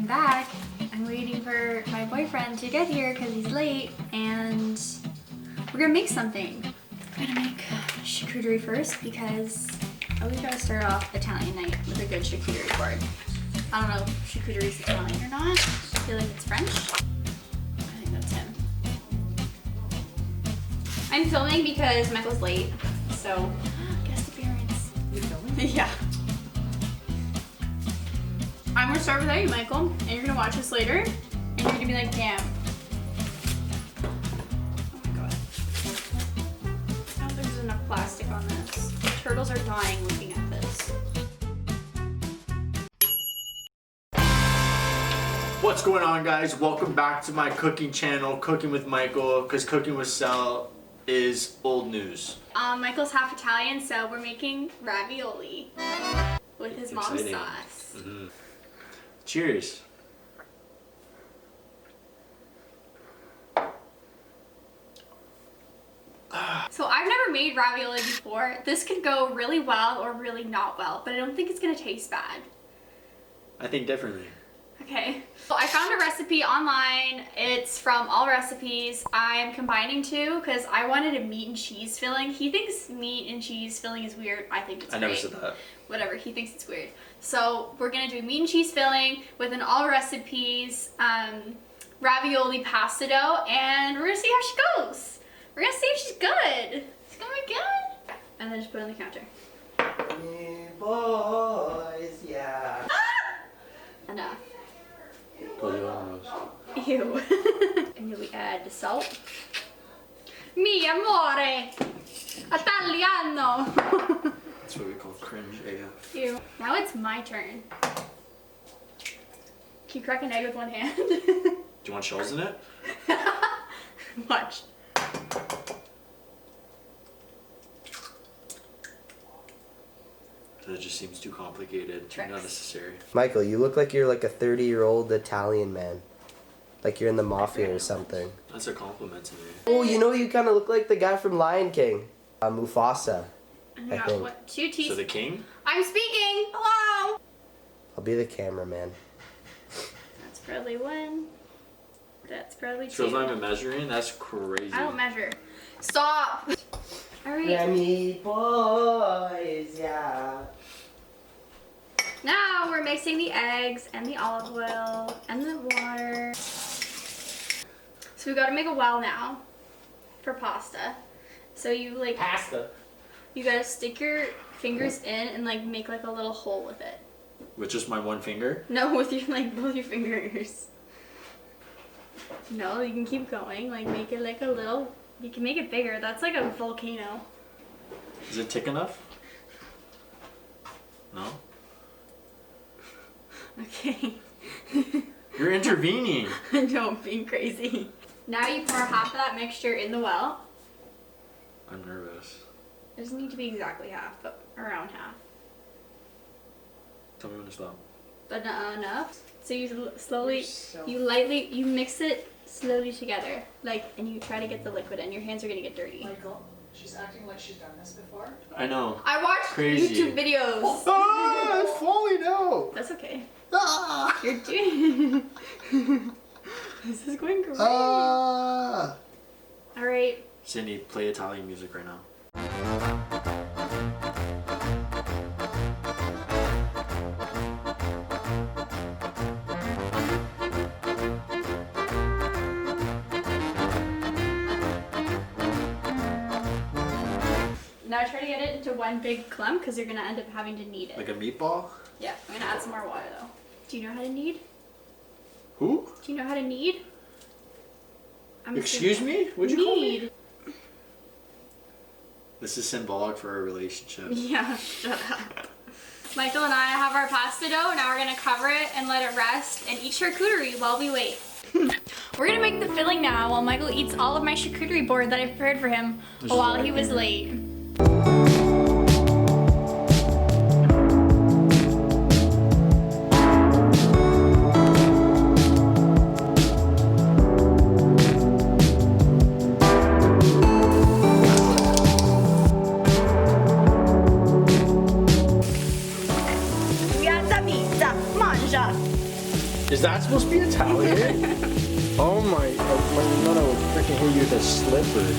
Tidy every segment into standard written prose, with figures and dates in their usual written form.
back. I'm waiting for my boyfriend to get here because he's late, and we're gonna make something. We're gonna make charcuterie first because I always gotta start off Italian night with a good charcuterie board. I don't know if charcuterie is Italian or not. I feel like it's French. I think that's him. I'm filming because Michael's late, so guest appearance. You filming? Yeah. I'm gonna start without you, Michael, and you're gonna watch this later, and you're gonna be like, damn. Oh my god. I don't think there's enough plastic on this. The turtles are dying looking at this. What's going on, guys? Welcome back to my cooking channel, Cooking with Michael, because cooking with Sal is old news. Michael's half Italian, so we're making ravioli with his mom's Exciting. sauce. Mm-hmm. Cheers. So I've never made ravioli before. This could go really well or really not well, but I don't think it's gonna taste bad. I think differently. Okay, so I found a recipe online. It's from All Recipes. I'm combining two because I wanted a meat and cheese filling. He thinks meat and cheese filling is weird. I think it's great. I never said that. Whatever, he thinks it's weird. So we're gonna do meat and cheese filling with an All Recipes ravioli pasta dough, and we're gonna see how she goes. We're gonna see if she's good. It's gonna be good. And then just put it on the counter. Hey boys, yeah. Enough. Told you almost. Ew. And then we add the salt. Mi amore, italiano. That's what we call cringe AF. Ew. Now it's my turn. Can you crack an egg with one hand? Do you want shells in it? Watch. That just seems too complicated, too Tricks. unnecessary. Michael, you look like you're like a 30-year-old Italian man. Like you're in the mafia or something. That's a compliment to me. Oh, you know, you kind of look like the guy from Lion King. Mufasa. I think. What? 2 So teaspoons. the king? I'm speaking! Hello! I'll be the cameraman. That's probably 1. That's probably 2. Show's not even measuring? That's crazy. I don't measure. Stop! Alright. Remy boys, yeah. Now we're mixing the eggs and the olive oil and the water. So we gotta make a well now for pasta. So you like Pasta. you gotta stick your fingers in and like make like a little hole with it. With just my one finger? No, with your like both your fingers. No, you can keep going. Like make it like a little. You can make it bigger. That's like a volcano. Is it thick enough? No? Okay. You're intervening. No, I'm being crazy. Now you pour half of that mixture in the well. I'm nervous. It doesn't need to be exactly half, but around half. Tell me when to stop. But not enough. So you slowly, you mix it slowly together. Like, and you try to get the liquid in. Your hands are gonna get dirty. Michael, she's acting like she's done this before. I know. I watched Crazy. YouTube videos. Ah, it's falling out. That's okay. Ah. You're doing. This is going great. Ah. All right. Sydney, play Italian music right now. Now try to get it into one big clump because you're gonna end up having to knead it. Like a meatball? Yeah, I'm gonna add some more water though. Do you know how to knead? Who? Do you know how to knead? Excuse me? What'd you call me? Knead. This is symbolic for our relationship. Yeah, shut up. Michael and I have our pasta dough. Now we're gonna cover it and let it rest and eat charcuterie while we wait. We're gonna make the filling now while Michael eats all of my charcuterie board that I prepared for him while he was late. Piazza pizza, mangia! Is that supposed to be Italian? Oh my, I thought I would freaking hit you with a slipper.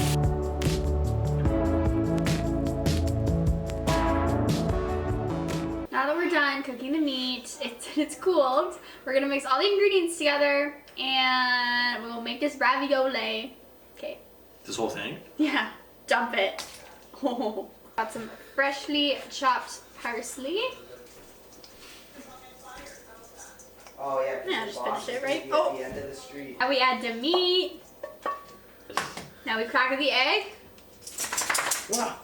Now that we're done cooking the meat, it's cooled. We're gonna mix all the ingredients together and we'll make this ravioli. Okay. This whole thing? Yeah, dump it. Oh. Got some freshly chopped parsley. Oh yeah. 'cause Yeah, the just boss finish it, is right? gonna Oh. be at the end of the street. Now we add the meat. Now we crack the egg. Wow.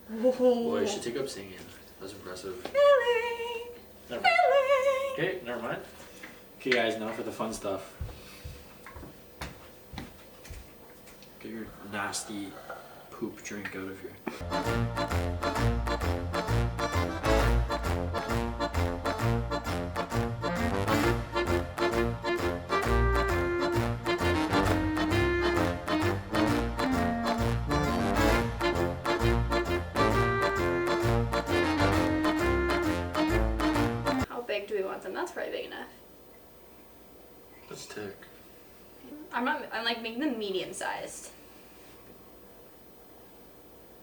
Boy, you should take up singing. That's impressive. Filling. Never mind. Filling. Okay, never mind. Okay guys, now for the fun stuff. Get your nasty poop drink out of here. How big do we want them? That's probably big enough. Let's tick. I'm like making them medium sized.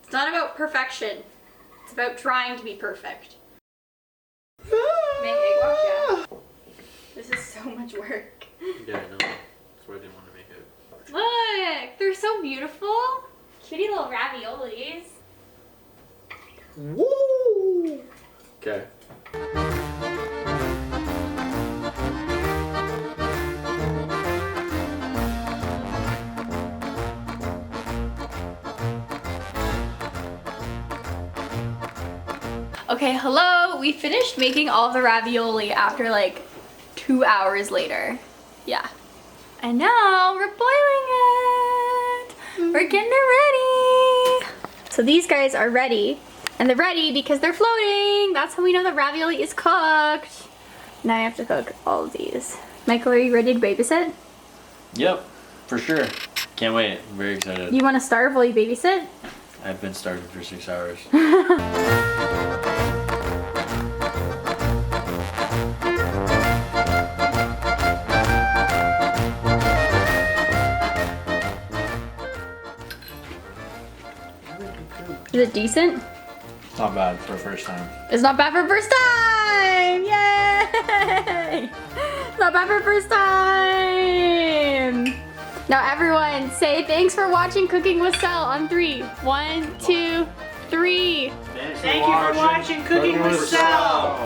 It's not about perfection. It's about trying to be perfect. Make egg wash, yeah. This is so much work. Yeah, I know. That's why I didn't want to make it. Look, they're so beautiful. Cutie little raviolis. Woo! Okay. Okay, hello. We finished making all of the ravioli after like 2 hours later. Yeah. And now we're boiling it. We're getting it ready. So these guys are ready. And they're ready because they're floating. That's how we know the ravioli is cooked. Now I have to cook all of these. Michael, are you ready to babysit? Yep, for sure. Can't wait. I'm very excited. You want to starve while you babysit? I've been starving for 6 hours. Is it decent? Not bad for a first time. It's not bad for first time! Yay! It's not bad for first time! Now everyone, say thanks for watching Cooking with Sel on 3. 1, 2, 3. Thank you for watching Cooking with Sal.